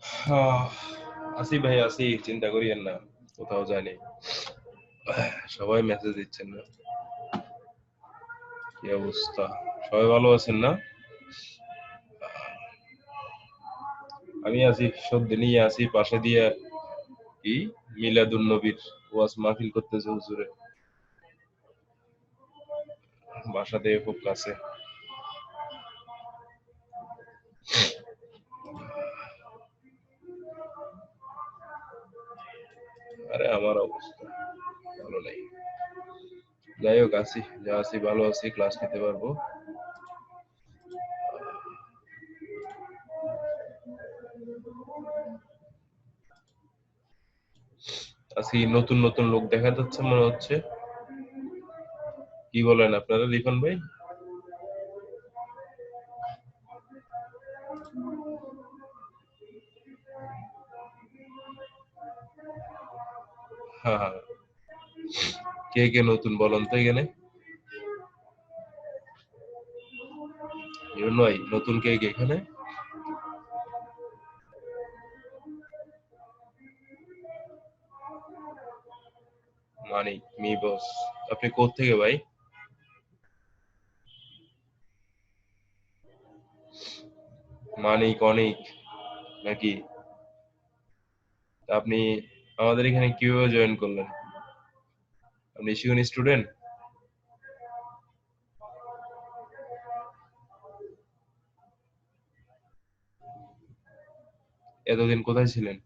আহ, আসি ভাই আসি, চিন্তা করিয়েন না, কোথাও যায়নি। সবাই মেসেজ দিচ্ছেন না, কি অবস্থা? সবাই ভালো আছেন না? আমি আছি, সত্যি নিয়ে আছি পাশে দিয়ে। কি মিলাদুন নবীর ওয়াজ মাহফিল করতেছে হুজুরে, বাসা থেকে খুব কাছে। আরে আমার অবস্থা ভালো নাই, যাই হোক আছি, যা আছি ভালো আছি, ক্লাস নিতে পারবো। আজকে নতুন নতুন লোক দেখা যাচ্ছে মনে হচ্ছে, কি বলেন আপনারা লিখন ভাই? হ্যাঁ হ্যাঁ, কে কে নতুন বলেন তো এখানে? নয়, নতুন কে কে এখানে? মানিক মি বস, আপনি কোথা থেকে ভাই? মানিক অনিক নাকি? আপনি আমাদের এখানে কিভাবে জয়েন করলেন? আপনি শিউনি স্টুডেন্ট? এতদিন কোথায় ছিলেন?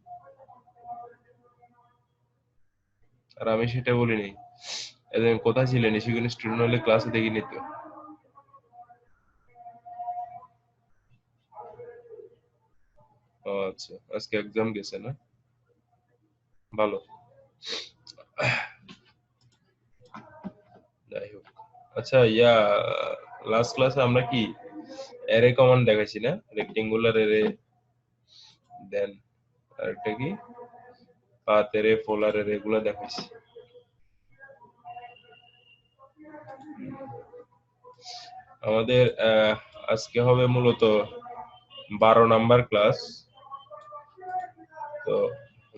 আর আমি সেটা বলিনি, এতদিন কোথায় ছিলেন? শিউনি স্টুডেন্ট হলে ক্লাসে দেখিনি তো। ও আচ্ছা, আজকে এক্সাম গেছে না? ভালো, যাই হোক। আচ্ছা লাস্ট ক্লাসে আমরা কি অ্যারে কমান্ড দেখাইছি না? রেক্টেঙ্গুলার অ্যারে, দেন আরেকটা কি পাথ অ্যারে, পোলার অ্যারে, এগুলো দেখাইছি। আমাদের আজকে হবে মূলত 12 নাম্বার ক্লাস। তো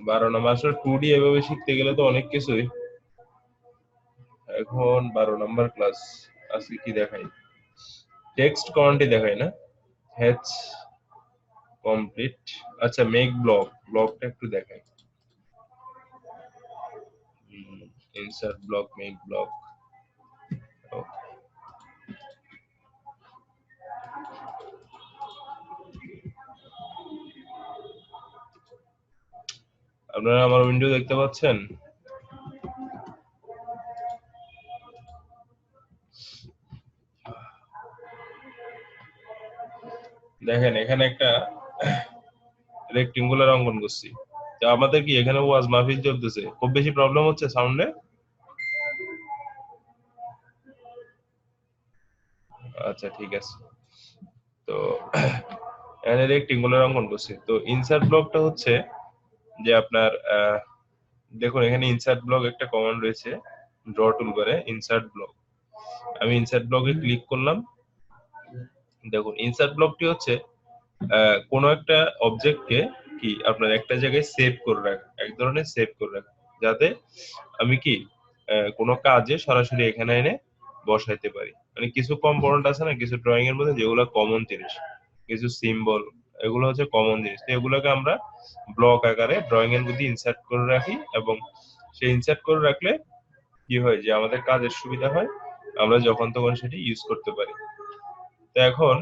12 নাম্বার আসলে 2D এভাবে শিখতে গেলে তো অনেক কিছুই। এখন 12 নাম্বার ক্লাস, আজকে কি দেখাই? টেক্সট কমান্ডই দেখাই না? Hatch complete. আচ্ছা মেক ব্লক, ব্লকটা একটু দেখাই। Insert block, make block. আপনারা আমার উইন্ডো দেখতে পাচ্ছেন? দেখেন এখানে একটা রেক্টেঙ্গুলার অঙ্কন করছি। তো আমাদের কি এখানে ওয়াজ মাহফিল চলতেছে, খুব বেশি প্রবলেম হচ্ছে সাউন্ডে? আচ্ছা ঠিক আছে। তো এখানে রেক্টেঙ্গুলার অঙ্কন করছি। তো ইনসার্ট ব্লকটা হচ্ছে যে আপনার দেখুন এখানে ইনসার্ট ব্লক একটা কমান্ড রয়েছে, ড্র টুল করে ইনসার্ট ব্লক। আমি ইনসার্ট ব্লকে ক্লিক করলাম। দেখুন ইনসার্ট ব্লকটি হচ্ছে কোনো একটা অবজেক্টকে কি আপনার একটা জায়গায় সেভ করে রাখা, এক ধরনের সেভ করে রাখা, যাতে আমি কি কোনো কাজে সরাসরি এখানে এনে বসাইতে পারি। মানে কিছু কম্পোনেন্ট আছে না কিছু ড্রয়িং এর মধ্যে, যেগুলো কমন জিনিস, কিছু সিম্বল, এগুলো হচ্ছে কমন জিনিস। তো এগুলোকে আমরা ব্লক আকারে ড্রয়িং এর মধ্যে ইনসার্ট করে রাখি, এবং সেই ইনসার্ট করে রাখলে কি হয় যে আমাদের কাজের সুবিধা হয়, আমরা যখন তখন সেটি ইউজ করতে পারি। তো এখন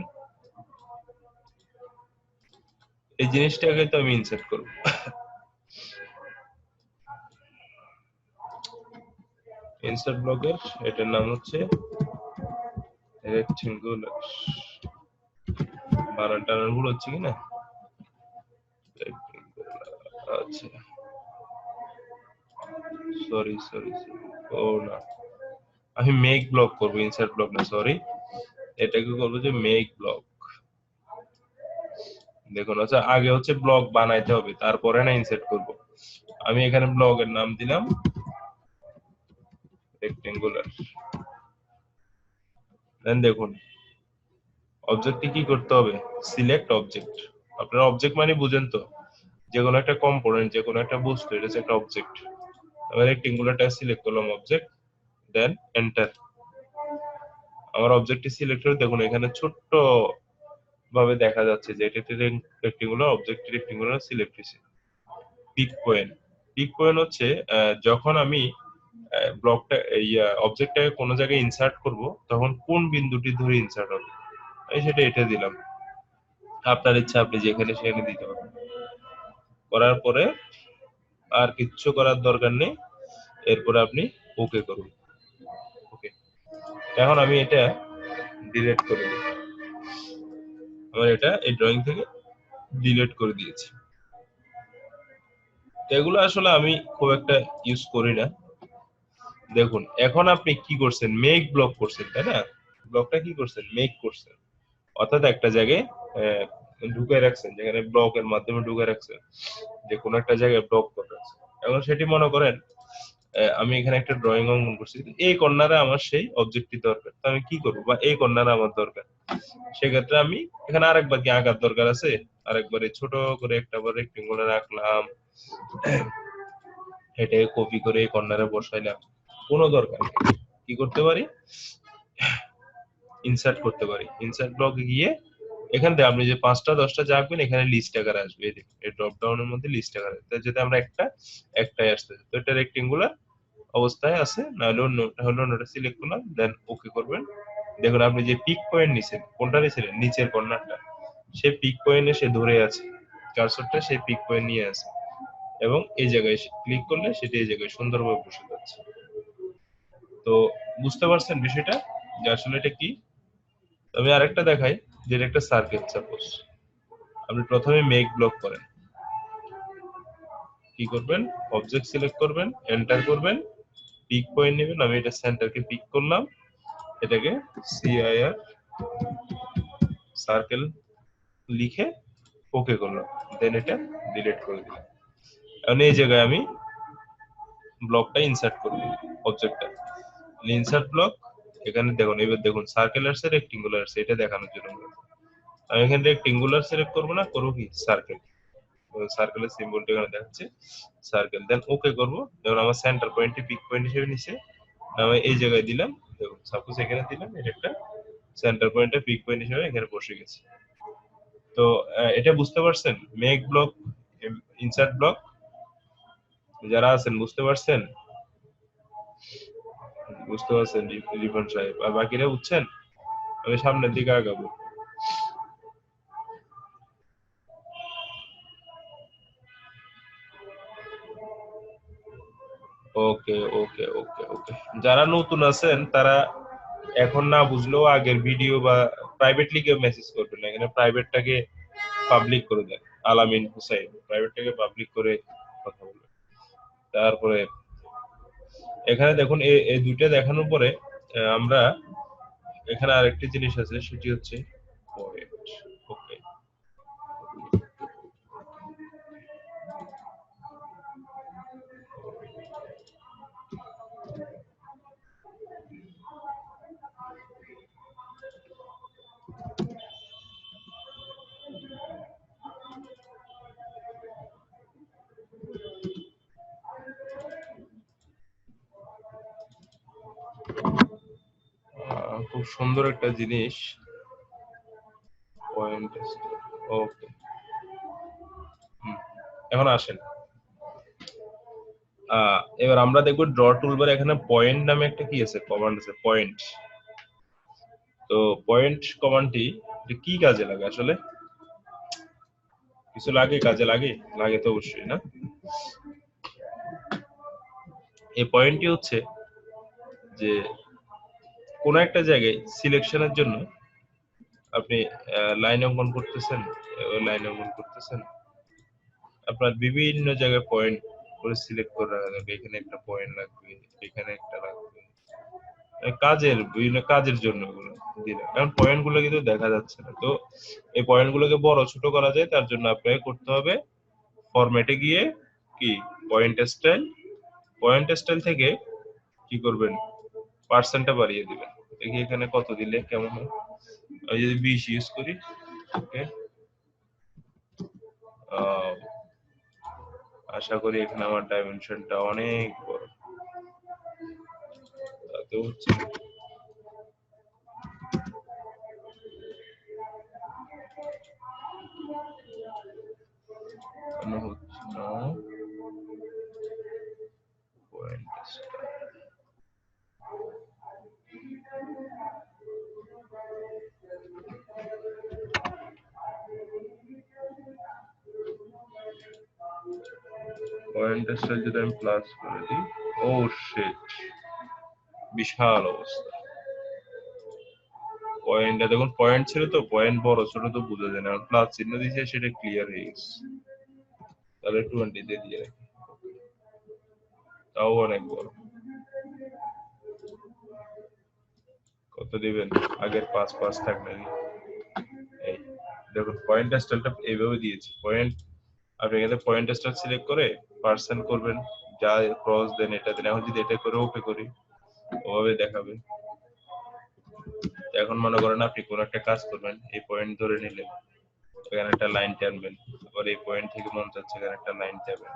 এই জিনিসটাকে তো আমি ইনসার্ট করব। ইনসার্ট ব্লকের এটার নাম হচ্ছে রেক্টেঙ্গুলার। বানান টানান ভুল হচ্ছে কিনা? আচ্ছা, সরি সরি, ও না, আমি মেক ব্লক করবো, ইনসার্ট ব্লক না, সরি। এটাকে করবো যে মেক ব্লক। দেখুন আচ্ছা, আগে হচ্ছে ব্লক বানাইতে হবে, তারপরে না ইনসার্ট করব। আমি এখানে ব্লকের নাম দিলাম রেক্টেঙ্গুলার। দেন দেখুন অবজেক্টে কি করতে হবে, সিলেক্ট অবজেক্ট। আপনারা অবজেক্ট মানে বুঝেন তো? যে কোনো একটা কম্পোনেন্ট, যে কোনো একটা বস্তু, এটা হচ্ছে একটা অবজেক্ট। আমি রেক্টেঙ্গুলারটা সিলেক্ট করলাম অবজেক্ট, দেন এন্টার। আমার অবজেক্টটি সিলেক্ট করে দেখুন এখানে ছোট্ট ভাবে দেখা যাচ্ছে যে এটা একটা রেক্টেঙ্গুলার অবজেক্ট, রেক্টেঙ্গুলার সিলেক্ট হয়েছে। পিক পয়েন্ট, পিক পয়েন্ট হচ্ছে যখন আমি ব্লকটা এই অবজেক্টটাকে কোনো জায়গায় ইনসার্ট করব তখন কোন বিন্দুটি ধরে ইনসার্ট হবে, এই সেটা এটা দিলাম। আপনার ইচ্ছা আপনি যেখানে সেখানে দিতে পারেন। করার পরে আর কিচ্ছু করার দরকার নেই, এরপরে আপনি ওকে করুন। ওকে, এখন আমি এটা ডিলিট করে দিই। আমার এটা এই ড্রয়িং থেকে ডিলিট করে দিয়েছি। এগুলো আসলে আমি খুব একটা ইউজ করি না। দেখুন এখন আপনি কি করছেন, মেক ব্লক করছেন, তাই না? ব্লকটা কি করছেন, মেক করছেন, অর্থাৎ একটা জায়গায় ঢুকে রাখছেন, যেখানে ব্লকের মাধ্যমে ঢুকে রাখছেন, যে কোনো একটা জায়গায় ব্লক করে রাখছেন। এখন সেটি মনে করেন আমি এখানে একটা ড্রয়িং অঙ্কন করছি, এই কর্নারে আমার সেই অবজেক্টটি দরকার, তো আমি কি করবো, বা এই কর্নারে আমার দরকার, সেক্ষেত্রে আমি এখানে আরেকবার কি আঁকার দরকার আছে, আরেকবারে ছোট করে একটা বার রেক্টেঙ্গুলার আঁকলাম, এটাকে কপি করে এই কর্নারে বসাইলাম, কোনো দরকার নেই। কি করতে পারি, ইনসার্ট করতে পারি। ইনসার্ট ব্লকে গিয়ে এখান থেকে আপনি যে 5টা 10টা যা আঁকবেন এখানে লিস্ট আকারে আসবে, এই ড্রপ ডাউনের মধ্যে লিস্ট আকারে। তাই যদি আমরা একটাই আসতে, তো এটা রেক্টেঙ্গুলার অবস্থায় আছে, না হলে অন্যটা সিলেক্ট করলাম, দেন ওকে করবেন। দেখুন আপনি যে পিক পয়েন্ট নিছেন, কোনটা নিছিলেন, নিচের কর্নারটা, সেই পিক পয়েন্টে সে ধরে আছে, কার্সরটা সেই পিক পয়েন্ট নিয়ে আছে, এবং এই জায়গায় ক্লিক করলে সেটা এই জায়গায় সুন্দরভাবে বসে যাচ্ছে। তো বুঝতে পারছেন বিষয়টা, যে আসলে এটা কি। আমি আরেকটা দেখাই, যে একটা সার্কেল, সাপোজ আপনি প্রথমে মেক ব্লক করেন, কি করবেন, অবজেক্ট সিলেক্ট করবেন, এন্টার করবেন, পিক পয়েন্ট নেবেন, আমি এটা সেন্টারকে পিক করলাম, এটাকে সিআইআর সার্কেল লিখে ওকে করলাম, দেন এটা ডিলিট করে দিলাম। এখন এই জায়গায় আমি ব্লকটা ইনসার্ট করব, অবজেক্টটা ইনসার্ট ব্লক, এখানে দেখুন, এবার দেখুন সার্কেল আসছে, রেক্টেঙ্গুলার আসছে, এটা দেখানোর জন্য আমি এখানে রেক্টেঙ্গুলার সিলেক্ট করবো না, করবো কি সার্কেল, সার্কেলের সিম্বলটা এখানে দেখাচ্ছে সার্কেল, দেন ওকে করবো। যেমন আমার সেন্টার পয়েন্টে পিক পয়েন্ট হিসেবে নিছে, আমি এই জায়গায় দিলাম, দেখুন সাপোজ এখানে দিলাম, এটা একটা সেন্টার পয়েন্টে পিক পয়েন্ট হিসেবে এখানে বসে গেছে। তো এটা বুঝতে পারছেন, মেক ব্লক, ইনসার্ট ব্লক, যারা আছেন বুঝতে পারছেন, বুঝতে পারছেন রিপন সাহেব, আর বাকিরা বুঝছেন? আমি সামনের দিকে আগাবো। ওকে ওকে ওকে ওকে, যারা নতুন আছেন তারা এখন না বুঝলেও আগের ভিডিও বা প্রাইভেটলি কেউ মেসেজ করবেন না, এখানে প্রাইভেটটাকে পাবলিক করে দেন, আলামিন হুসাইন, প্রাইভেটটাকে পাবলিক করে কথা বলবেন। তারপরে এখানে দেখুন এই দুইটা দেখানোর পরে আমরা এখানে আরেকটি জিনিস আছে, সেটি হচ্ছে পয়েন্ট। ওকে, খুব সুন্দর একটা জিনিস, পয়েন্ট। ওকে, এখন আসেন, এবার আমরা দেখবো ড্র টুলবার, এখানে পয়েন্ট নামে একটা কি আছে, কমান্ড আছে, পয়েন্ট। তো পয়েন্ট কমান্ডটি কি কাজে লাগে আসলে, কিছু লাগে, কাজে লাগে, লাগে তো অবশ্যই না। এই পয়েন্টটি হচ্ছে যে কোন একটা জায়গায় সিলেকশনের জন্য আপনি লাইন অঙ্কন করতেছেন, লাইন অঙ্কন করতেছেন, আপনার বিভিন্ন জায়গায় পয়েন্ট করে সিলেক্ট করে রাখা যাবে, এখানে একটা পয়েন্ট লাগবে, এখানে একটা লাগবে, কাজের বিভিন্ন কাজের জন্য ওগুলো দিলাম। এখন পয়েন্ট গুলো কিন্তু দেখা যাচ্ছে না, তো এই পয়েন্ট গুলোকে বড় ছোট করা যায়, তার জন্য আপনাকে করতে হবে ফরম্যাটে গিয়ে কি পয়েন্ট স্টাইল, পয়েন্ট স্টাইল থেকে কি করবেন, পার্সেন্টটা বাড়িয়ে দিবেন। দেখি এখানে কত দিলে কেমন হয়, আমি যদি 20 ইউজ করি, ওকে, আশা করি এখানে আমার ডাইমেনশনটা অনেক বড়। তাতে হচ্ছে কেন হচ্ছে না পয়েন্ট স্টার যদি আমি প্লাস করে দিই, ও শিট, বিশাল অবস্থা। পয়েন্টটা দেখুন, পয়েন্ট ছিল তো, পয়েন্ট বড় ছোট তো বোঝা যায় না, প্লাস চিহ্ন দিয়েছে সেটা ক্লিয়ার হয়ে গেছে। তাহলে 20 দিয়ে দিয়ে রাখি, তাও অনেক বড়। কত দিবেন? আগের 5 থাক নাকি? এই দেখুন পয়েন্ট স্টাইলটা এইভাবে দিয়েছি। পয়েন্ট আপনি এখানে পয়েন্ট স্টাইল সিলেক্ট করে পার্সেন্ট করবেন, যা ক্রস দেন এটা দেন। এখন যদি এটা করে ওকে করি, ওভাবে দেখাবে। এখন মনে করেন আপনি কোন একটা কাজ করবেন, এই পয়েন্ট ধরে নিলেন, এখানে একটা লাইন টানবেন, আবার এই পয়েন্ট থেকে মন চাচ্ছে এখানে একটা লাইন টানবেন।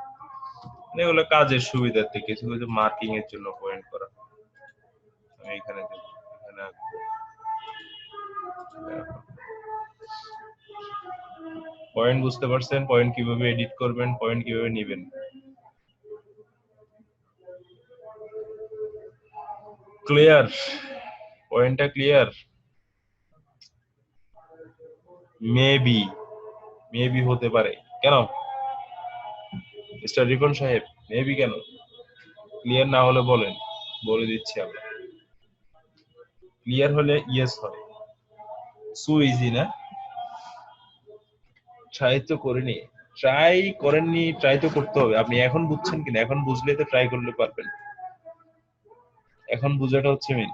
এগুলো কাজের সুবিধার্থে, কিছু কিছু মার্কিং এর জন্য পয়েন্ট করা। আমি এখানে দেব, এখানে পয়েন্ট বুঝতে পারছেন? পয়েন্ট কিভাবে এডিট করবেন, পয়েন্ট কিভাবে নেবেন। ক্লিয়ার? পয়েন্টটা ক্লিয়ার? মেবি মেবি হতে পারে। কেন মিস্টার রিপন সাহেব, মেবি কেন? ক্লিয়ার না হলে বলেন, বলে দিচ্ছি আমরা। ক্লিয়ার হলে ইয়েস হয়। সো ইজি না? ট্রাই তো করিনি। ট্রাই করেননি, ট্রাই তো করতে হবে। আপনি এখন বুঝছেন কিনা? এখন বুঝলে তো ট্রাই করলে পারবেন। এখন বুঝাটা হচ্ছে মেন।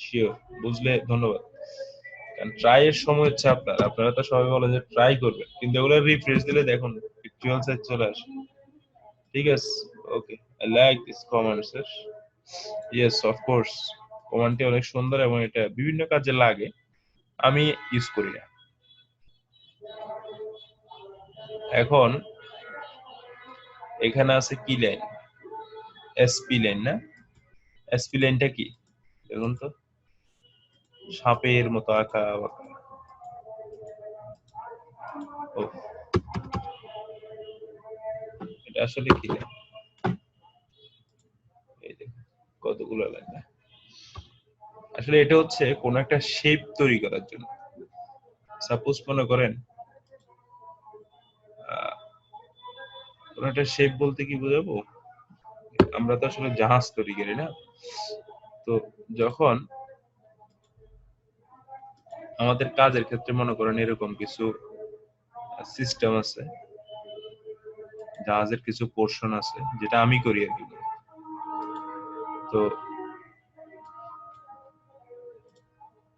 শিওর বুঝলে ধন্যবাদ। কারণ ট্রাই এর সময় হচ্ছে আপনার, আপনারা তো সবাই বলেন যে ট্রাই করবেন, কিন্তু এগুলো রিফ্রেশ দিলে দেখুন পিকচার সাইজ চলে আসে। ঠিক আছে, okay, I like this comment sir. Yes of course, কমেন্টটি অনেক সুন্দর এবং এটা বিভিন্ন কাজে লাগে, আমি ইউজ করি না। এখন এখানে আছে কি লাইন? এসপি লাইন না? এসপি লাইনটা কি দেখুন তো, সাপের মতো আঁকা বাঁকা। ও, এটা আসলে কি লাইন? এই দেখুন কতগুলো লাইন না? আসলে এটা হচ্ছে কোন একটা শেপ তৈরি করার জন্য। সাপোজ মনে করেন কোন একটা শেপ বলতে কি বোঝাবো, আমরা তো আসলে জাহাজ তৈরি করি না। তো যখন আমাদের কাজের ক্ষেত্রে মনে করেন এরকম কিছু সিস্টেম আছে, জাহাজের কিছু পোর্শন আছে যেটা আমি করি আর কি। তো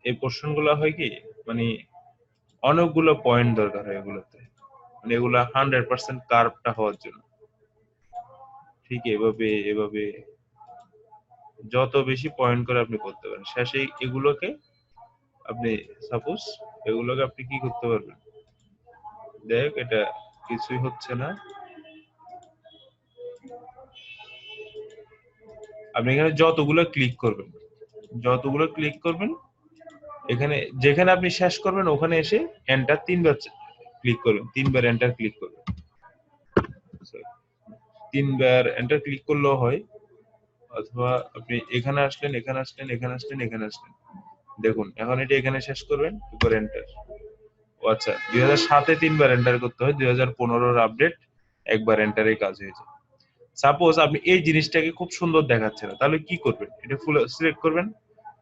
এই পোর্শন গুলো হয় কি, মানে অনেকগুলো পয়েন্ট দরকার হয় এগুলোতে, মানে এগুলা 100% কার্ভটা হওয়ার জন্য। ঠিক এভাবে এভাবে যত বেশি পয়েন্ট করে আপনি করতে পারেন, শেষে এগুলোকে আপনি সাপোজ এগুলোকে আপনি কি করতে পারবেন, দেখ এটা কিছুই হচ্ছে না, আপনি এখানে যতগুলো ক্লিক করবেন এখানে যেখানে আপনি শেষ করবেন ওখানে এসে এন্টার 3 বার ক্লিক করবেন, 3 বার এন্টার ক্লিক করবেন। 3 বার এন্টার ক্লিক করলেও হয়, অথবা আপনি এখানে আসলেন, এখানে আসলেন, এখানে আসলেন, এখানে আসলেন। দেখুন এখন এটা এখানে শেষ করবেন, এরপর এন্টার। ও আচ্ছা, 2007-এ 3 বার এন্টার করতে হয়, 2015-এর আপডেট একবার এন্টারে কাজ হয়ে যায়। সাপোজ আপনি এই জিনিসটাকে খুব সুন্দর দেখাচ্ছে না, তাহলে কি করবেন, এটা ফুল সিলেক্ট করবেন,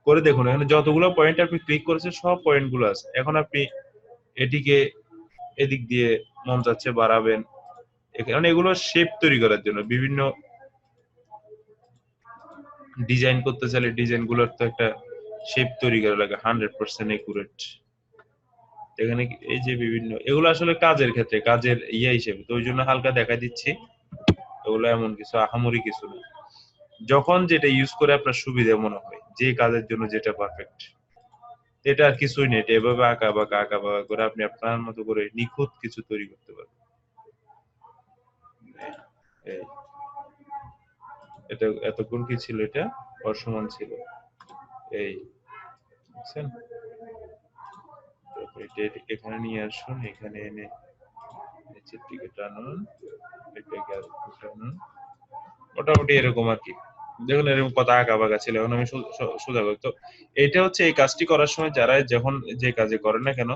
করে দেখুন এখানে যতগুলো পয়েন্ট আপনি ক্লিক করেছেন সব পয়েন্ট গুলো আছে। এখন আপনি এটিকে এদিক দিয়ে মন চাচ্ছে বাড়াবেন, কারণ এগুলো শেপ তৈরি করার জন্য, বিভিন্ন ডিজাইন করতে চাইলে ডিজাইন গুলোর তো একটা শেপ তৈরি করা লাগে 100% একুরেট। এখানে এই যে বিভিন্ন এগুলো আসলে কাজের ক্ষেত্রে কাজের ইয়ে হিসেবে, তো ওই জন্য হালকা দেখা দিচ্ছি, এগুলো এমন কিছু আহামরি কিছু না। যখন যেটা ইউজ করে আপনার সুবিধা মনে হয়, যে কাজের জন্য যেটা পারফেক্ট, এটা আর কিছুই নেই, এটা এভাবে আঁকা বাঁকা করে আপনি আপনার মতো করে নিখুঁত কিছু তৈরি করতে পারবেন। এই এটা এতক্ষণ কি ছিল, এটা অসমান ছিল, এই বুঝছেন? এটা এখানে নিয়ে আসুন, এখানে এনে নিচের দিকে টানুন, এটাকে আর একটু টানুন, মোটামুটি এরকম আর কি। দেখুন এরকম কথা আঁকা বাঁকা ছিল, এখন আমি সোজা করি। তো এটা হচ্ছে এই কাজটি করার সময় যারা যখন যে কাজে করেন না কেন,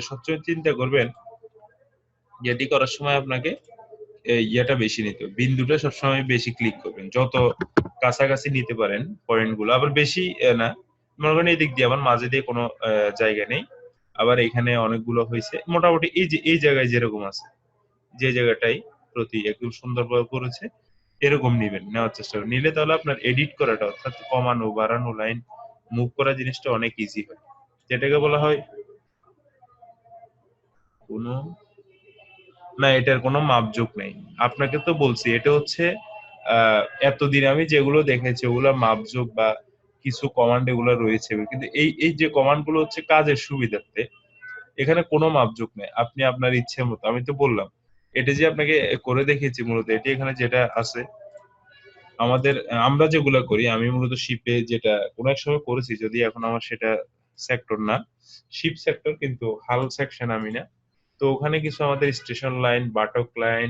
সবসময় চিন্তা করবেন এটি করার সময় আপনাকে এই ইয়েটা বেশি নিতে হবে, বিন্দুটা সবসময় বেশি ক্লিক করবেন, যত কাছাকাছি নিতে পারেন পয়েন্ট গুলো, আবার বেশি না, মনে করেন এই দিক দিয়ে আমার মাঝে দিয়ে কোনো জায়গা নেই, আবার এখানে অনেকগুলো হয়েছে, মোটামুটি এই যে এই জায়গায় যেরকম আছে, যে জায়গাটাই প্রতি একদম সুন্দরভাবে করেছে এরকম নিবেন, নেওয়ার চেষ্টা করবেন। নিলে তাহলে আপনার এডিট করাটা অর্থাৎ কমানো বাড়ানো লাইন মুভ করা জিনিসটা অনেক ইজি হয়, যেটাকে বলা হয় কোনো, না এটার কোনো মাপজোক নেই। আপনাকে তো বলছি এটা হচ্ছে এতদিন আমি যেগুলো দেখেছি ওগুলো মাপজোক বা কিছু কমান্ড এগুলো রয়েছে, কিন্তু এই এই যে কমান্ড গুলো হচ্ছে কাজের সুবিধার্থে, এখানে কোনো মাপজোক নেই, আপনি আপনার ইচ্ছে মতো, আমি তো বললাম এটা যে আপনাকে করে দেখিয়েছি, মূলত এটি এখানে যেটা আছে আমাদের আমরা যেগুলো করি, আমি মূলত শিপে যেটা কোনো এক সময় করেছি, যদি এখন আমার সেটা সেক্টর না, শিপ সেক্টর কিন্তু হাল সেকশন আমি না। তো ওখানে কিছু আমাদের স্টেশন লাইন, বাটক লাইন,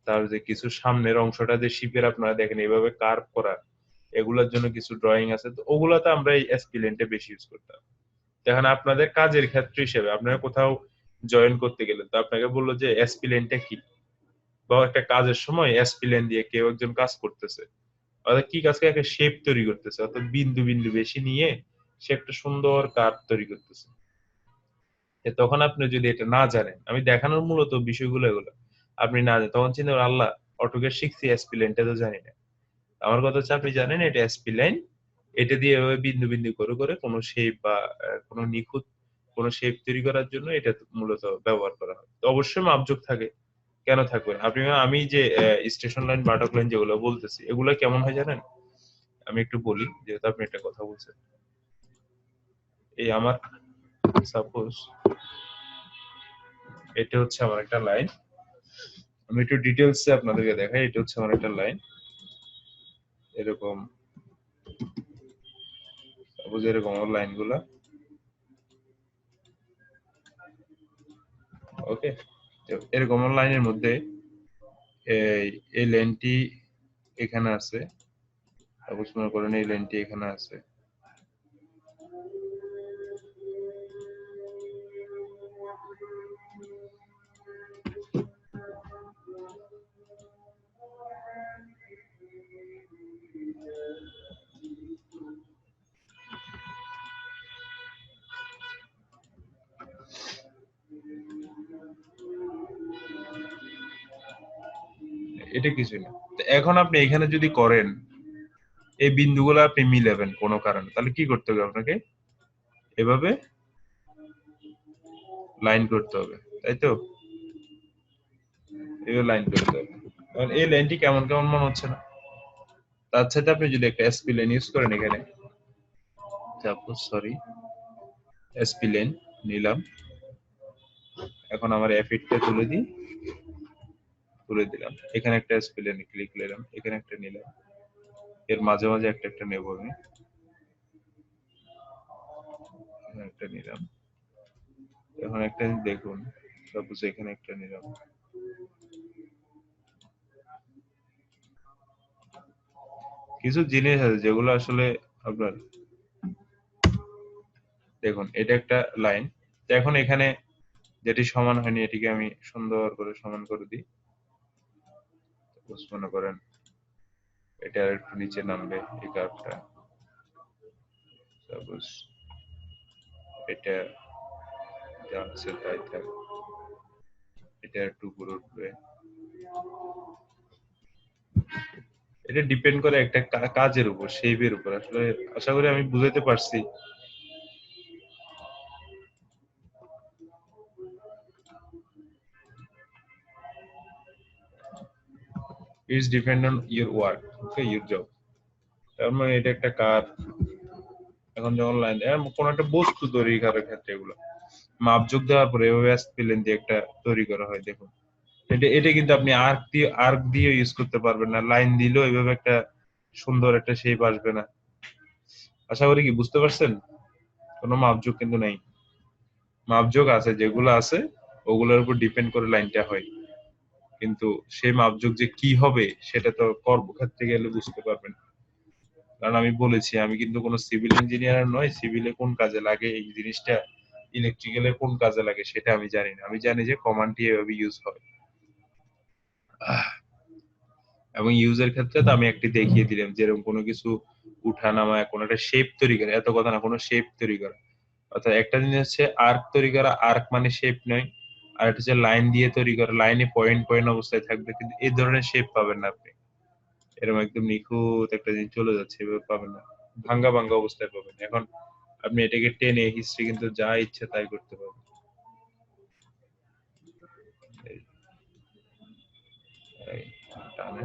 তার যে কিছু সামনের অংশটা যে শিপের আপনারা দেখেন এইভাবে কার্ভ করা, এগুলোর জন্য কিছু ড্রয়িং আছে, তো ওগুলাতে আমরা এই এসপিলেন্টে বেশি ইউজ করতাম। দেখেন আপনাদের কাজের ক্ষেত্র হিসেবে আপনারা কোথাও জয়েন করতে গেলে তো আপনাকে বললো যে এসপিলেন্টটা কি, বা একটা কাজের সময় এসপিলেন দিয়ে কেউ একজন কাজ করতেছে, অর্থাৎ কি কাজকে একটা শেপ তৈরি করতেছে, অর্থাৎ বিন্দু বিন্দু বেশি নিয়ে সে একটা সুন্দর কার্ভ তৈরি করতেছে। তখন আপনি যদি এটা না জানেন, আমি দেখানোর মূলত বিষয়গুলো এগুলো, আপনি না জানেন তখন চিন্তা করেন আল্লাহ, অটোকে শিখছি এসপিলেনটা তো জানি না। আমার কথা হচ্ছে আপনি জানেন এটা এসপি লাইন, এটা দিয়ে এভাবে বিন্দু বিন্দু করে করে কোনো শেপ বা কোনো নিখুঁত কোনো শেপ তৈরি করার জন্য এটা মূলত ব্যবহার করা হয়। তো অবশ্যই মাপজোক থাকে, কেন থাকবে না? আপনি আমি যে স্টেশন লাইন বাটক লাইন যেগুলো বলতেছি এগুলো কেমন হয় জানেন? আমি একটু বলি যেহেতু আপনি একটা কথা বলছেন। এই আমার সাপোজ এটা হচ্ছে আমার একটা লাইন, আমি একটু ডিটেলস আপনাদেরকে দেখাই। এটা হচ্ছে আমার একটা লাইন, এরকম সাপোজ এরকম আমার লাইন গুলা, ওকে। এরকম আমার লাইনের মধ্যে এই এই লাইনটি এখানে আছে, সাপোজ মনে করেন এই লাইনটি এখানে আছে, এটা কিছুই না। তো এখন আপনি এখানে যদি করেন এই বিন্দুগুলো আপনি মিলাবেন কোনো কারণে, তাহলে কি করতে হবে আপনাকে? এভাবে লাইন করতে হবে, তাই তো? এভাবে লাইন করতে হবে। এখন এই লাইনটি কেমন কেমন মনে হচ্ছে না? তার সাথে আপনি যদি একটা এসপি লাইন ইউজ করেন এখানে, সাপোজ সরি এসপি লাইন নিলাম, এখন আমার এফিটটা তুলে দিই, তুলে দিলাম, এখানে একটা এসপি লাইনে ক্লিক নিলাম, এখানে একটা নিলাম, এর মাঝে মাঝে একটা একটা নেব আমি, এখানে একটা নিলাম, এখন একটা দেখুন সাপোজ এখানে একটা নিলাম, কিছু জিনিস আছে যেগুলো আসলে আপনার, দেখুন এটা একটা লাইন, তো এখন এখানে যেটি সমান হয়নি এটিকে আমি সুন্দর করে সমান করে দিই, মনে করেন এটা আর একটু নিচে নামবে এই কার্ভটা, সাপোজ এটা যা আছে তাই থাক, এটা একটু উপরে উঠবে, এটা ডিপেন্ড করে একটা কাজের উপর, শেপের উপর। আসলে আশা করি আমি বুঝাইতে পারছি। It's depend on your work, okay, your job. তার মানে এটা একটা কার, এখন যখন লাইন কোন একটা বস্তু তৈরি করার ক্ষেত্রে এগুলো মাপযোগ দেওয়ার পরে এভাবে প্লেন দিয়ে একটা তৈরি করা হয়, দেখুন এটা কিন্তু আপনি আর্ক দিয়ে ইউজ করতে পারবেন না, লাইন দিলেও এইভাবে একটা সুন্দর একটা শেপ আসবে না। আশা করি কি বুঝতে পারছেন? কোনো মাপজোক কিন্তু নাই। মাপজোক আছে, যেগুলো আছে ওগুলোর উপর ডিপেন্ড করে লাইনটা হয়, কিন্তু সেই মাপজোক যে কি হবে সেটা তো কর্মক্ষেত্রে গেলে বুঝতে পারবেন। কারণ আমি বলেছি আমি কিন্তু কোনো সিভিল ইঞ্জিনিয়ার নয়, সিভিলে কোন কাজে লাগে এই জিনিসটা, ইলেকট্রিক্যালে কোন কাজে লাগে সেটা আমি জানি না। আমি জানি যে কমান্ডটি এভাবে ইউজ হয়, এবং ইউজের ক্ষেত্রে তো আমি একটি দেখিয়ে দিলাম, যেরকম কোনো কিছু উঠা নামা, কোনো একটা শেপ তৈরি করা, এত কথা না, কোনো শেপ তৈরি করা। অর্থাৎ একটা জিনিস হচ্ছে আর্ক তৈরি করা, আর্ক মানে শেপ নয়। আর এটা হচ্ছে লাইন দিয়ে তৈরি করা, লাইনে পয়েন্ট পয়েন্ট অবস্থায় থাকবে, কিন্তু এই ধরনের শেপ পাবেন না আপনি। এরকম একদম নিখুঁত একটা জিনিস চলে যাচ্ছে এভাবে পাবেন না, ভাঙ্গা ভাঙ্গা অবস্থায় পাবেন। এখন আপনি এটাকে টেনে হিস্ট্রি কিন্তু যা ইচ্ছে তাই করতে পারবেন। এই এই টানে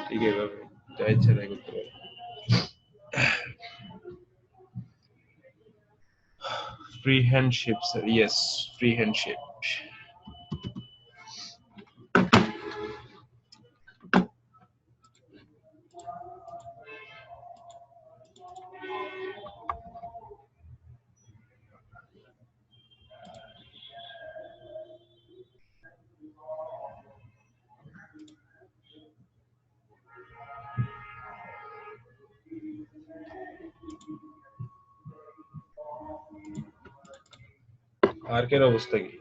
ঠিক এভাবে যা ইচ্ছে তাই করতে পারবেন। Free hand shape sir, yes, free hand shape. আর্কের অবস্থা কি?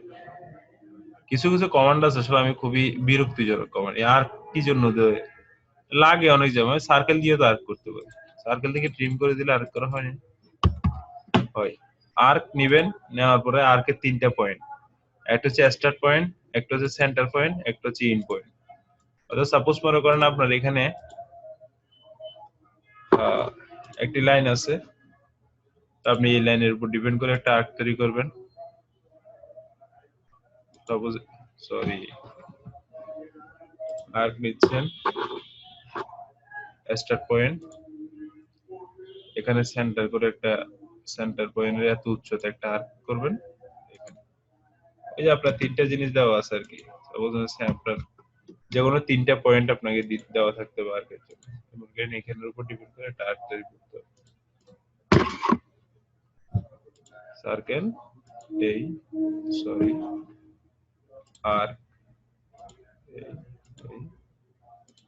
কিছু কিছু কমান্ড আছে আসলে আমি খুবই বিরক্তিজনক কমান্ড। আর কি জন্য দেয় লাগে অনেক সময়, সার্কেল দিয়ে তো আর্ক করতে পারি, সার্কেল থেকে ট্রিম করে দিলে আর্ক করা হয় না? হয়। আর্ক নিবেন, নেওয়ার পরে আর্কের 3টা পয়েন্ট, একটা হচ্ছে স্টার্ট পয়েন্ট, একটা হচ্ছে সেন্টার পয়েন্ট, একটা হচ্ছে ইন পয়েন্ট। অর্থাৎ সাপোজ মনে করেন আপনার এখানে একটি লাইন আছে, আপনি এই লাইনের উপর ডিপেন্ড করে একটা আর্ক তৈরি করবেন। সাপোজ, সরি, আর্ক নিচ্ছেন, স্টার্ট পয়েন্ট, এখানে সেন্টার করে একটা, সেন্টার পয়েন্টের এত উচ্চতা একটা আর্ক করবেন এখানে। এই যে আপনার 3টা জিনিস দেওয়া আছে আর কি, সাপোজ আপনার যে কোনো 3টা পয়েন্ট আপনাকে দেওয়া থাকতে পারে আর্কের জন্য, এবং এখানের উপর ডিপেন্ড করে একটা আর্ক তৈরি করতে হবে। সার্কেল, এই, সরি, আর্ক, এই,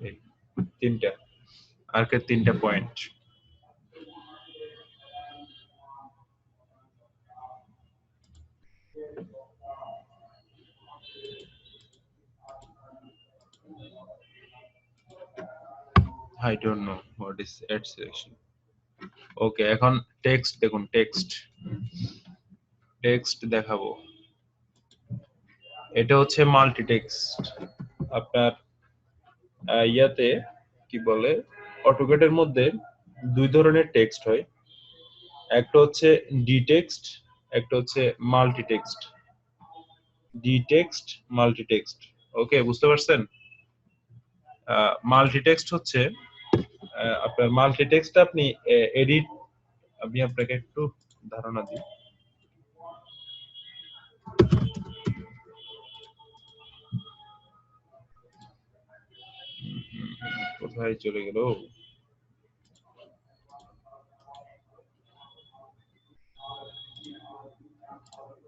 এই 3টা আর্কের 3টা point. I don't know what is add selection. ওকে, এখন টেক্সট দেখুন, টেক্সট টেক্সট দেখাবো। এটা হচ্ছে মাল্টি টেক্সট। আপনার ইয়াতে কি বলে, অটোক্যাডের মধ্যে 2 ধরনের টেক্সট হয়, একটা হচ্ছে ডি টেক্সট, একটা হচ্ছে multi text. D text, multi text, okay বুঝতে পারছেন? মাল্টি টেক্সট হচ্ছে আপনার মাল্টি টেক্সট আপনি এডিট, আমি আপনাকে একটু ধারণা দিই। কোথায় চলে গেল?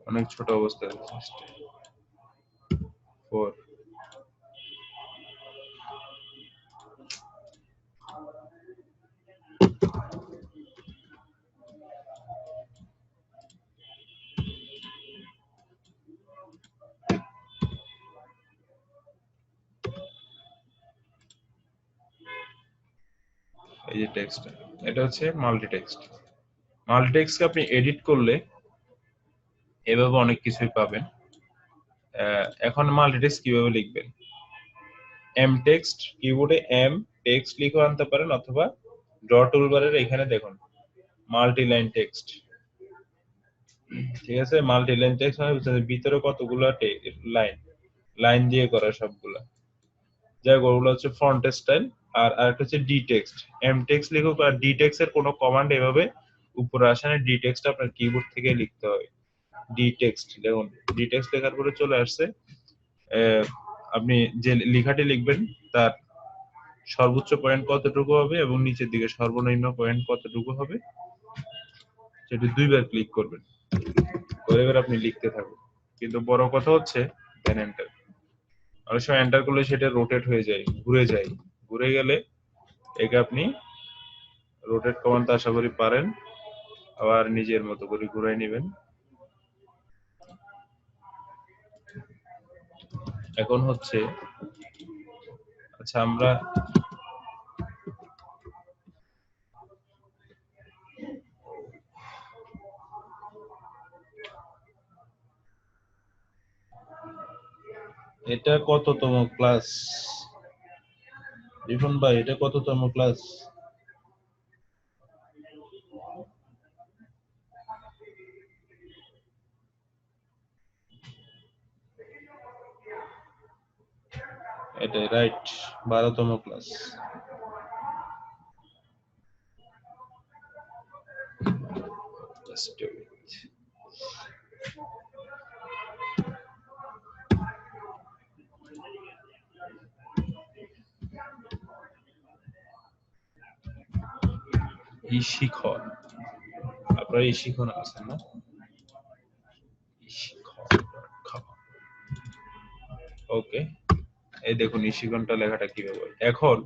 অনেক ছোট অবস্থায় আছে। 4, এই যে টেক্সট, এটা হচ্ছে মাল্টি টেক্সট। মাল্টি টেক্সটকে আপনি এডিট করলে এভাবে অনেক কিছুই পাবেন। এখন মাল্টি টেক্সট কিভাবে লিখবেন? এম টেক্সট, কিবোর্ডে এম টেক্সট লিখে আনতে পারেন, অথবা ড্র টুলবারের এখানে দেখুন মাল্টি লাইন টেক্সট। ঠিক আছে, মাল্টি লাইন টেক্সট মানে বুঝছেন ভিতরে কতগুলো লাইন, লাইন দিয়ে করা সবগুলা, যাই ওগুলো হচ্ছে ফন্ট স্টাইল। আর আরেকটা হচ্ছে ডি টেক্সট। এম টেক্সট লিখুক আর ডি টেক্সট এর কোনো কমান্ড এভাবে উপরে আসে না, ডি টেক্সট আপনার কিবোর্ড থেকে লিখতে হবে। ডি টেক্সট দেখুন, ডি টেক্সট লেখার পরে চলে আসছে। আপনি যে লেখাটি লিখবেন তার সর্বোচ্চ পয়েন্ট কতটুকু হবে এবং নিচের দিকে সর্বনিম্ন পয়েন্ট কতটুকু হবে সেটি 2 বার ক্লিক করবেন, করে এবার আপনি লিখতে থাকুন। কিন্তু বড় কথা হচ্ছে দেন এন্টার। অনেক সময় এন্টার করলে সেটা রোটেট হয়ে যায়, ঘুরে যায়। ঘুরে গেলে একে আপনি রোটেট কমাতে আশা করি পারেন, আবার নিজের মতো করে ঘুরাই নেবেন। এখন হচ্ছে আচ্ছা আমরা এটা কততম ক্লাস রিফন ভাই, এটা কততম ক্লাস? এটা রাইট 12তম class. Just do it. Eshikhon, আপনারা ইশিখন আছেন না? ওকে, এই দেখুন ইশিখনটা লেখাটা কিভাবে। এখন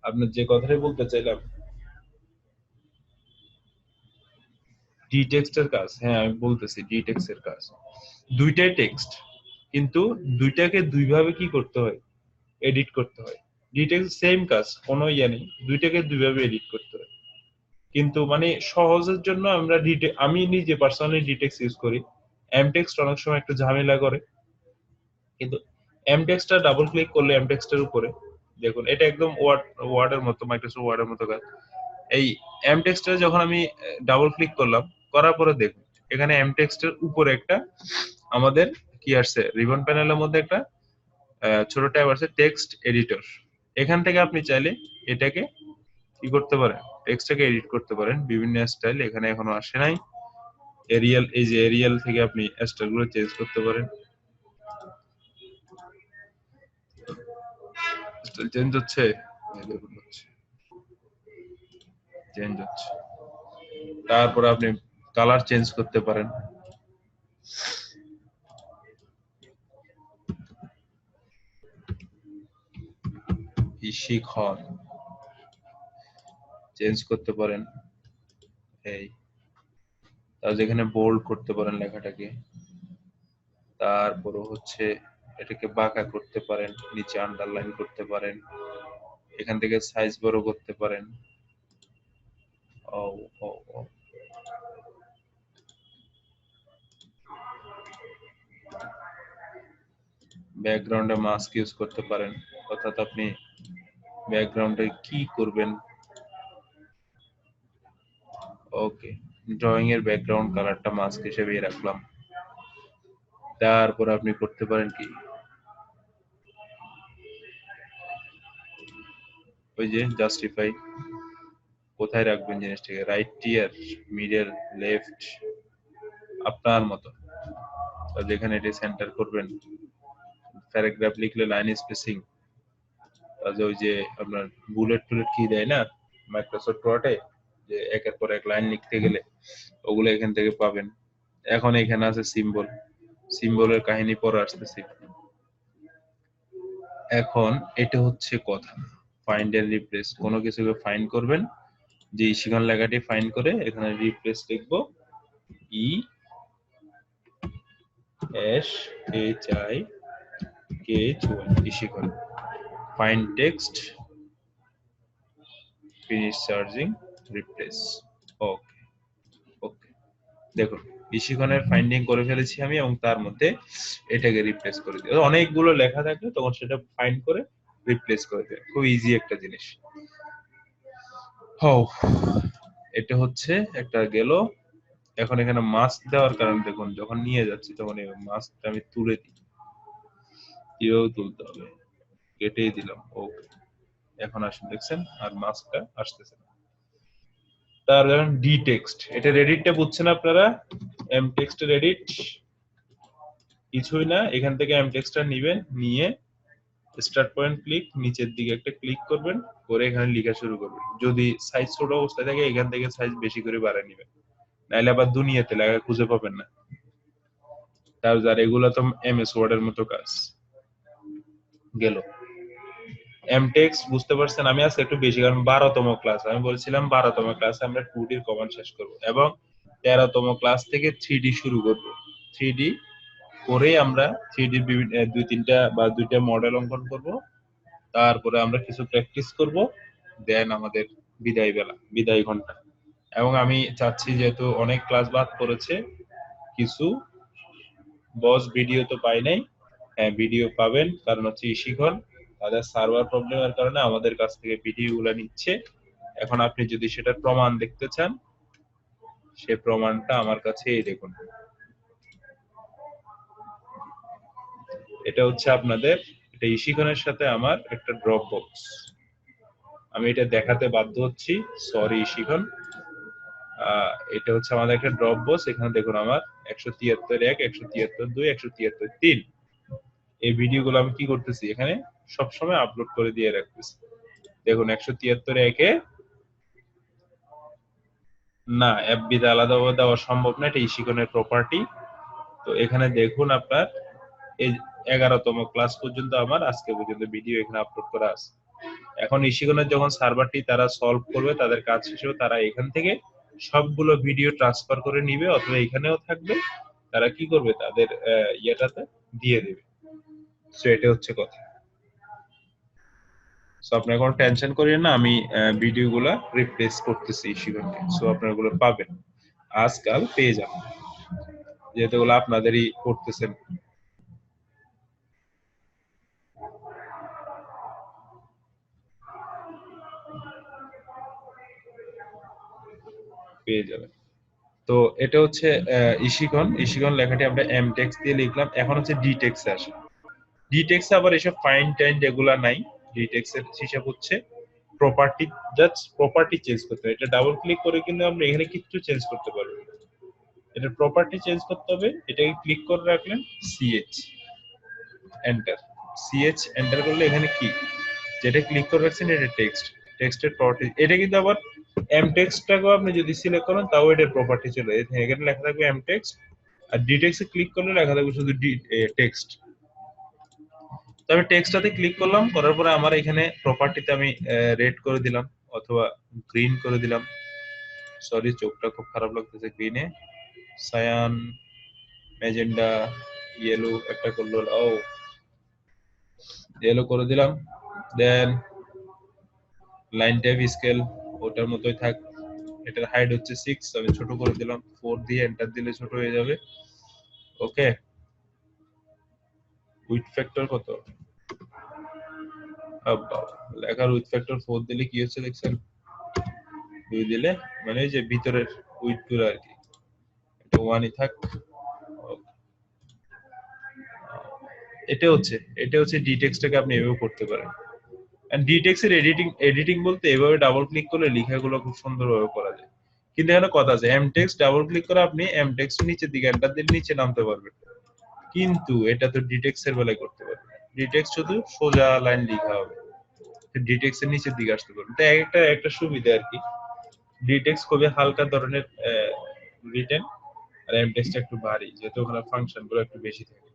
আপনার যে কথাটাই বলতে চাইলাম, ডি টেক্সটের কাজ, হ্যাঁ আমি বলতেছি ডি টেক্সটের কাজ দুইটাই টেক্সট, কিন্তু দুইটাকে দুইভাবে কি করতে হয়, এডিট করতে হয়। ডি টেক্সট সেম কাজ, কোনো ইয়ে নেই, দুইটাকে দুইভাবে এডিট করতে হয়। কিন্তু মানে সহজের জন্য আমরা আমি নিজে পার্সোনালি ডি টেক্সট ইউজ করি। এম টেক্সট অনেক সময় একটু ঝামেলা করে, কিন্তু এম টেক্সটটা ডাবল ক্লিক করলে এম টেক্সটের উপরে দেখুন, এটা একদম ওয়ার্ডের মতো, মাইক্রোসফট ওয়ার্ডের মতো কাজ। এই এম টেক্সটে যখন আমি ডাবল ক্লিক করলাম, করার পরে দেখুন এখানে এম টেক্সটের উপরে একটা আমাদের কি আসছে, রিবন প্যানেলের মধ্যে একটা ছোট ট্যাব আছে টেক্সট এডিটর। এখান থেকে আপনি চাইলে এটাকে কি করতে পারেন, টেক্সটটাকে এডিট করতে পারেন বিভিন্ন স্টাইল। এখানে এখনো আসে নাই এরিয়াল, এই যে এরিয়াল থেকে আপনি স্টাইলগুলো চেঞ্জ করতে পারেন। স্টাইল চেঞ্জ হচ্ছে, এই দেখুন হচ্ছে, চেঞ্জ হচ্ছে। তারপরে আপনি কালার চেঞ্জ করতে পারেন। ইশিখন চেঞ্জ করতে পারেন, এই তার যেখানে বোল্ড করতে পারেন লেখাটাকে। তারপরে হচ্ছে এটাকে বাঁকা করতে পারেন, নিচে আন্ডারলাইন করতে পারেন, এখান থেকে সাইজ বড় করতে পারেন। ও ও ও ব্যাকগ্রাউন্ডে মাস্ক ইউজ করতে পারেন, অর্থাৎ আপনি ব্যাকগ্রাউন্ডে কি করবেন। ওকে, ড্রয়িং এর ব্যাকগ্রাউন্ড কালারটা মাস্ক হিসেবে রাখলাম। তারপর আপনি করতে পারেন কি, ওই যে জাস্টিফাই, কোথায় রাখবেন জিনিসটাকে, রাইট টিয়ার, মিডল, লেফট, আপনার মতো। যেখানে এটি সেন্টার করবেন, প্যারাগ্রাফ লিখলে লাইন স্পেসিং, ওই যে আপনার বুলেট টুলেট কি দেয় না মাইক্রোসফট ওয়ার্ডে, যে একের পর এক লাইন লিখতে গেলে ওগুলো এখান থেকে পাবেন। এখন এখানে আছে সিম্বল, সিম্বলের কাহিনী পরে আসতেছি। এখন এটা হচ্ছে কথা, ফাইন্ড এন্ড রিপ্লেস। কোনো কিছুকে ফাইন্ড করবেন, যে ইশিখন লেখাটি ফাইন্ড করে এখানে রিপ্লেস লিখবো, E S H I K H Y, Eshikhon. Find text, finish charging, replace. Okay okay, দেখুন ইশিখনের ফাইন্ডিং করে ফেলেছি আমি, এবং তার মধ্যে এটাকে রিপ্লেস করে দিই। অনেকগুলো লেখা থাকলে তখন সেটা ফাইন্ড করে রিপ্লেস করে দেয়, খুব ইজি একটা জিনিস। হও, এটা হচ্ছে একটা গেল। এখন এখানে মাস্ক দেওয়ার কারণে দেখুন যখন নিয়ে যাচ্ছি তখন এই মাস্কটা আমি তুলে দিই, কিভাবে তুলতে হবে, কেটেই দিলাম। ওকে, এখন আসুন, দেখছেন আর মাস্কটা আসতেছে না। তার ধরেন ডি টেক্সট, এটা রেডিটটা বুঝছেন আপনারা, এম টেক্সট রেডিট কিছুই না, এখান থেকে এম টেক্সটটা নিবেন, নিয়ে স্টার্ট পয়েন্ট ক্লিক, নিচের দিকে একটা ক্লিক করবেন, করে এখানে লেখা শুরু করবেন। যদি সাইজ ছোট অবস্থায় থাকে এখান থেকে সাইজ বেশি করে বাড়ায় নেবেন, নাহলে আবার দুনিয়াতে লেখা খুঁজে পাবেন না। তার এগুলো তো এমএস ওয়ার্ড এর মতো কাজ গেল। এমটেক্স বুঝতে পারছেন, আমি আজকে একটু বেশি, কারণ 12তম ক্লাস, আমি বলছিলাম 12তম ক্লাসে আমরা 2D র কমান্ড শেষ করব এবং 13তম ক্লাস থেকে 3D শুরু করব। 3D করে আমরা 3D র বিভিন্ন দুই তিনটা বা দুইটা মডেল অঙ্কন করব, তারপরে আমরা কিছু প্র্যাকটিস করব, দেন আমাদের বিদায় বেলা, বিদায় ঘন্টা। এবং আমি চাচ্ছি, যেহেতু অনেক ক্লাস বাদ পড়েছে, কিছু বস ভিডিও তো পাই নাই, হ্যাঁ ভিডিও পাবেন, কারণ হচ্ছে ইশিখন তাদের সার্ভার প্রবলেমের কারণে আমাদের কাছ থেকে ভিডিও গুলা নিচ্ছে। এখন আপনি যদি সেটার প্রমাণ দেখতে চান, সে প্রমাণটা আমার কাছে এই দেখুন, এটা হচ্ছে আপনাদের, এটা ইশিখনের সাথে আমার একটা ড্রপ বক্স, আমি এটা দেখাতে বাধ্য হচ্ছি, সরি ইশিখন। এটা হচ্ছে আমাদের একটা ড্রপ বক্স, এখানে দেখুন আমার 173.1, 173.2, 173.3 এই ভিডিওগুলো আমি কি করতেছি, এখানে সবসময় আপলোড করে দিয়ে রাখতেছি। দেখুন 173.1-এ না, এফবিতে আলাদাভাবে দেওয়া সম্ভব না, এটা ইশিকনের প্রপার্টি। তো এখানে দেখুন আপনার এই 11তম ক্লাস পর্যন্ত আমার আজকে পর্যন্ত ভিডিও এখানে আপলোড করা আছে। এখন ইশিকনের যখন সার্ভারটি তারা সলভ করবে, তাদের কাজ শেষে তারা এখান থেকে সবগুলো ভিডিও ট্রান্সফার করে নিবে, অথবা এখানেও থাকবে, তারা কি করবে তাদের ইয়েটাতে দিয়ে দেবে। সো এটা হচ্ছে কথা। সো আপনারা কোনো টেনশন করিয়েন না, আমি ভিডিওগুলো রিপ্লেস করতেছি ইশিকনকে, সো আপনারা ওগুলো পাবেন, আজকাল পেয়ে যাবেন, যেহেতু ওগুলো আপনাদেরই করতেছেন। পেয়ে যাবেন। তো এটা হচ্ছে ইশিকন, ইশিকন লেখাটি আমরা এম টেক্স দিয়ে লিখলাম, এখন হচ্ছে ডি টেক্স আসে। ডি টেক্সে আবার এসব ফাইন টাইন এগুলা নাই, ডি টেক্স এর হিসাব হচ্ছে প্রপার্টি, জাস্ট প্রপার্টি চেঞ্জ করতে হবে। এটা ডাবল ক্লিক করে কিন্তু আমরা এখানে কিছু চেঞ্জ করতে পারবো, এটা প্রপার্টি চেঞ্জ করতে হবে, এটাকে ক্লিক করে রাখলেন, সিএচ এন্টার, সিএচ এন্টার করলে এখানে কি, যেটা ক্লিক করে রাখছেন এটা টেক্সট, টেক্সটের প্রপার্টি, এটা কিন্তু আবার এম টেক্সটটাকেও আপনি যদি সিলেক্ট করেন তাও এটার প্রপার্টি চলে যায়, এখানে লেখা থাকবে এম টেক্সট, আর ডি টেক্সে ক্লিক করলে লেখা থাকবে শুধু ডি টেক্সট। তবে টেক্সটটাতে ক্লিক করলাম, করার পরে আমার এখানে প্রপার্টিতে আমি রেড করে দিলাম অথবা গ্রিন করে দিলাম, সরি চোখটা খুব খারাপ লাগতেছে, গ্রিনে, সায়ান, ম্যাজেন্ডা, ইয়েলো একটা করলো, ও ইয়েলো করে দিলাম, দেন লাইন টাইপ স্কেল ওটার মতোই থাক, এটার হাইট হচ্ছে 6, আমি ছোট করে দিলাম, 4 দিয়ে এন্টার দিলে ছোট হয়ে যাবে। ওকে, উইথ ফ্যাক্টর কত, লেখার উইথ ফ্যাক্টর 4 দিলে কি হচ্ছে দেখছেন, 2 দিলে মানে যে ভিতরের উইথ গুলো আর কি, এটা 1ই থাক। এটা হচ্ছে ডি টেক্সটটাকে আপনি এভাবে করতে পারেন। এন্ড ডি টেক্সটের এডিটিং বলতে এভাবে ডাবল ক্লিক করলে লেখাগুলো খুব সুন্দরভাবে করা যায়। কিন্তু এখানে কথা আছে, এম টেক্সট ডাবল ক্লিক করে আপনি এম টেক্সট নিচের দিকে এন্টার দিলে নিচে নামতে পারবেন, কিন্তু এটা তো ডি টেক্সটের বেলায় করতে পারবেন, ডি টেক্সট শুধু সোজা লাইন লেখা হবে, ডি টেক্সটের নিচের দিকে আসতে পারবেন। তো একটা সুবিধা আর কি, ডি টেক্সট খুবই হালকা ধরনের রিটেন, আর এম টেক্সট একটু ভারী, যেহেতু ওখানে ফাংশন গুলো একটু বেশি থাকে।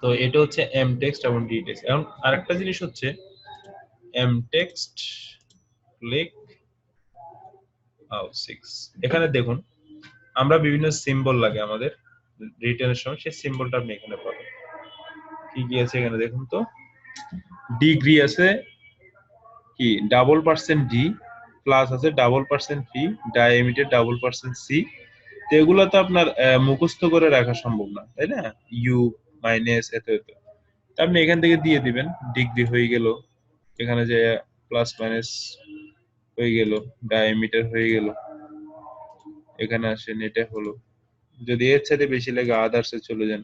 তো এটা হচ্ছে এম টেক্সট এবং ডি টেক্সট। এখন আরেকটা জিনিস হচ্ছে এম টেক্সট ক্লিক 6, এখানে দেখুন আমরা বিভিন্ন সিম্বল লাগে আমাদের রিটেনের সময়, সেই সিম্বলটা আপনি এখানে পাবেন। কি কি আছে এখানে দেখুন তো, ডিগ্রি আছে, কি ডাবল পার্সেন্ট ডি, প্লাস আছে double percent P, diameter double percent C. তো এগুলো তো আপনার মুখস্থ করে রাখা সম্ভব না, তাই না, ইউ মাইনাস এত এত, আপনি এখান থেকে দিয়ে দিবেন, ডিগ্রি হয়ে গেল, এখানে যে প্লাস মাইনাস হয়ে গেল, ডায়ামিটার হয়ে গেল, এখানে আসেন এটা হলো, যদি এর সাথে বেশি লাগে আদার্সে চলে যান,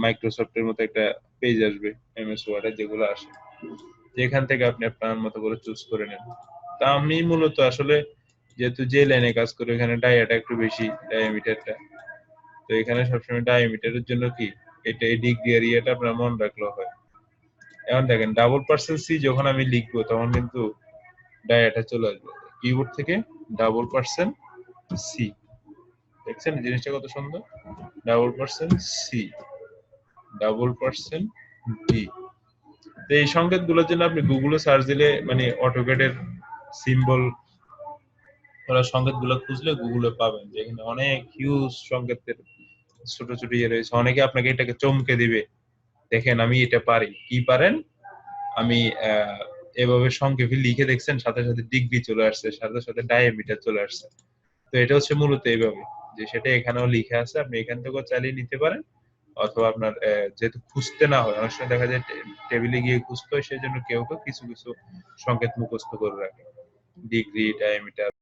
মাইক্রোসফটের মতো একটা পেজ আসবে এমএস ওয়ার্ডে যেগুলো আসে, যেখান থেকে আপনি আপনার মতো করে চুজ করে নেন। তা আমি মূলত আসলে যেহেতু যে লাইনে কাজ করি এখানে ডায়াটা একটু বেশি, ডায়ামিটারটা, তো এখানে সবসময় ডায়ামিটারের জন্য কি এটা এই ডিগ্রি এরিয়াটা আপনার মনে রাখলেও হয়। এখন দেখেন %C যখন আমি লিখবো তখন কিন্তু ডায়াটা চলে আসবে কিবোর্ড থেকে $C, দেখছেন জিনিসটা কত সুন্দর, $C, $D। তো এই সংকেতগুলোর জন্য আপনি গুগলে সার্চ দিলে মানে অটোক্যাডের সিম্বল ওরা সংকেতগুলো খুঁজলে গুগলে পাবেন যে এখানে অনেক হিউজ সংকেতের ছোট ছোট ইয়ে রয়েছে। অনেকে আপনাকে এটাকে চমকে দিবে, দেখেন আমি এটা পারি, কি পারেন, আমি এভাবে সংক্ষেপে লিখে দেখছেন সাথে সাথে ডিগ্রি চলে আসছে, সাথে সাথে ডায়ামিটার চলে আসছে। তো এটা হচ্ছে মূলত এইভাবে যে সেটা এখানেও লিখে আছে, আপনি এখান থেকেও চালিয়ে নিতে পারেন, অথবা আপনার যেহেতু খুঁজতে না হয়, অনেক সময় দেখা যায় টেবিলে গিয়ে খুঁজতে হয়, সেই জন্য কেউ কেউ কিছু কিছু সংকেত মুখস্থ করে রাখে, ডিগ্রি, ডায়ামিটার।